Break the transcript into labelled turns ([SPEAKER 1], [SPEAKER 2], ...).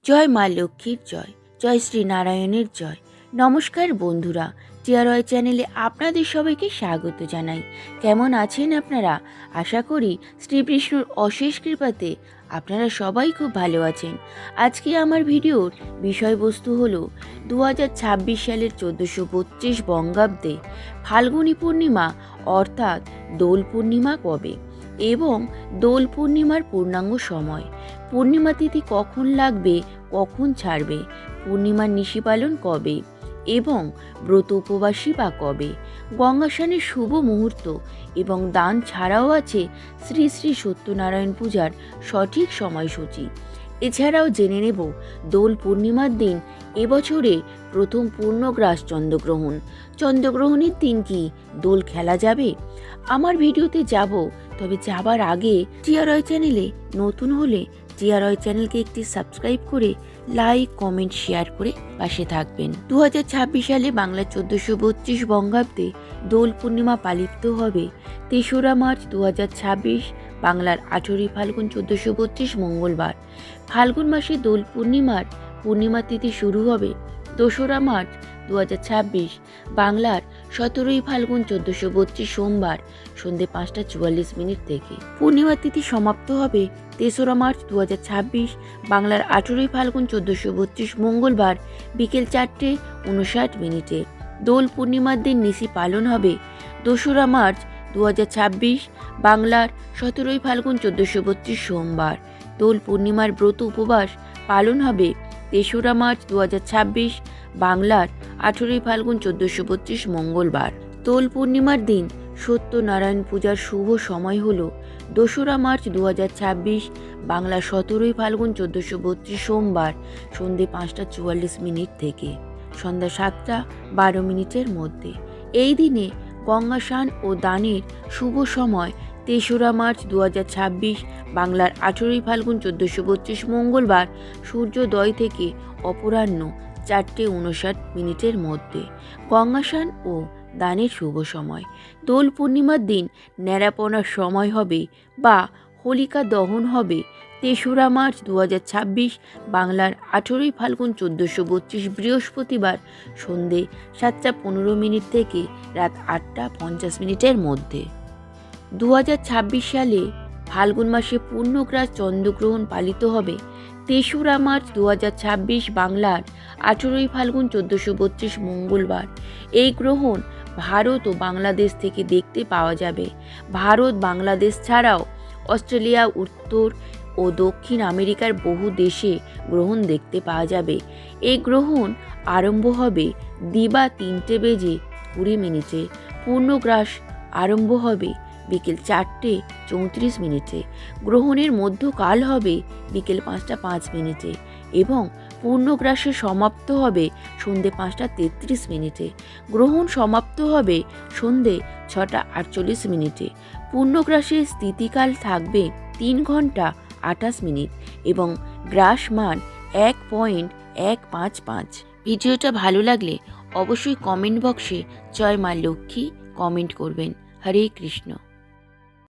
[SPEAKER 1] জয় মা লক্ষ্মীর জয়, জয় শ্রী নারায়ণের জয়। নমস্কার বন্ধুরা, টিআরওয়াই চ্যানেলে আপনাদের সবাইকে স্বাগত জানাই। কেমন আছেন আপনারা? আশা করি শ্রীবিষ্ণুর অশেষ কৃপাতে আপনারা সবাই খুব ভালো আছেন। আজকে আমার ভিডিওর বিষয়বস্তু হলো 2026 সালের 1432 বঙ্গাব্দে ফাল্গুনী পূর্ণিমা অর্থাৎ দোল পূর্ণিমা কবে এবং দোল পূর্ণিমার পূর্ণাঙ্গ সময়, পূর্ণিমা তিথি কখন লাগবে, কখন ছাড়বে, পূর্ণিমার নিশি পালন কবে এবং ব্রত উপবাসী বা কবে, গঙ্গা স্নানের শুভ মুহূর্ত এবং দান ছাড়াও আছে শ্রী শ্রী সত্যনারায়ণ পূজার সঠিক সময়সূচি। এছাড়াও জেনে নেব দোল পূর্ণিমার দিন এবছরে প্রথম পূর্ণগ্রাস চন্দ্রগ্রহণ। চন্দ্রগ্রহণের দিন কি দোল খেলা যাবে? আমার ভিডিওতে যাব, তবে যাবার আগে টিআরওয়াই চ্যানেলে নতুন হলে টিআরওয়াই চ্যানেলকে একটি সাবস্ক্রাইব করে লাইক, কমেন্ট, শেয়ার করে পাশে থাকবেন। 2026 সালে বাংলা 1432 বঙ্গাব্দে দোল পূর্ণিমা পালিত হবে 3রা মার্চ 2026, বাংলার 18ই ফাল্গুন 1432 মঙ্গলবার। ফাল্গুন মাসে দোল পূর্ণিমার পূর্ণিমা তিথি শুরু হবে 2রা মার্চ 2026, বাংলার 17ই ফাল্গুন 1432 সোমবার সন্ধে 5:44 থেকে। পূর্ণিমা তিথি সমাপ্ত হবে 3রা মার্চ 2026, বাংলার 18ই ফাল্গুন 1432 মঙ্গলবার বিকেল 4:59। দোল পূর্ণিমার দিন নিশি পালন হবে 2রা মার্চ 2026, বাংলার 17ই ফাল্গুন 1432 সোমবার। দোল পূর্ণিমার ব্রত উপবাস পালন হবে 3রা মার্চ 2026, বাংলার 18ই ফাল্গুন 1432 মঙ্গলবার। দোল পূর্ণিমার দিন সত্যনারায়ণ পূজার শুভ সময় হল 2রা মার্চ 2026, বাংলা 17ই ফাল্গুন 1432 সোমবার সন্ধে 5:44 থেকে সন্ধ্যা 7:12 মধ্যে। এই দিনে গঙ্গা স্নান ও দানের শুভ সময় 3রা মার্চ 2026, বাংলার 18ই ফাল্গুন 1432 মঙ্গলবার সূর্যোদয় থেকে অপরাহ্ন 4:59 মধ্যে। গঙ্গা স্নান ও দানের শুভ সময়। দোল পূর্ণিমার দিন ন্যাড়াপোনার সময় হবে বা হোলিকা দহন হবে 3রা মার্চ 2026, বাংলার 18ই ফাল্গুন 1432 বৃহস্পতিবার সন্ধে 7:15 থেকে রাত 8:50 মধ্যে। 2026 সালে ফাল্গুন মাসে পূর্ণগ্রাস চন্দ্রগ্রহণ পালিত হবে 3রা মার্চ 2026, বাংলার 18ই ফাল্গুন 1432 মঙ্গলবার। এই গ্রহণ ভারত ও বাংলাদেশ থেকে দেখতে পাওয়া যাবে। ভারত, বাংলাদেশ ছাড়াও অস্ট্রেলিয়া, উত্তর ও দক্ষিণ আমেরিকার বহু দেশে গ্রহণ দেখতে পাওয়া যাবে। এই গ্রহণ আরম্ভ হবে দিবা 3:20। পূর্ণগ্রাস আরম্ভ হবে বিকেল 4:34। গ্রহণের মধ্যকাল হবে বিকেল 5:05 এবং পূর্ণগ্রাসে সমাপ্ত হবে সন্ধে 5:33। গ্রহণ সমাপ্ত হবে সন্ধে 6:48। পূর্ণগ্রাসের স্থিতিকাল থাকবে 3 ঘন্টা 28 মিনিট এবং গ্রাস মান 1.155। ভিডিওটা ভালো লাগলে অবশ্যই কমেন্ট বক্সে জয় মা লক্ষ্মী কমেন্ট করবেন। হরে কৃষ্ণ।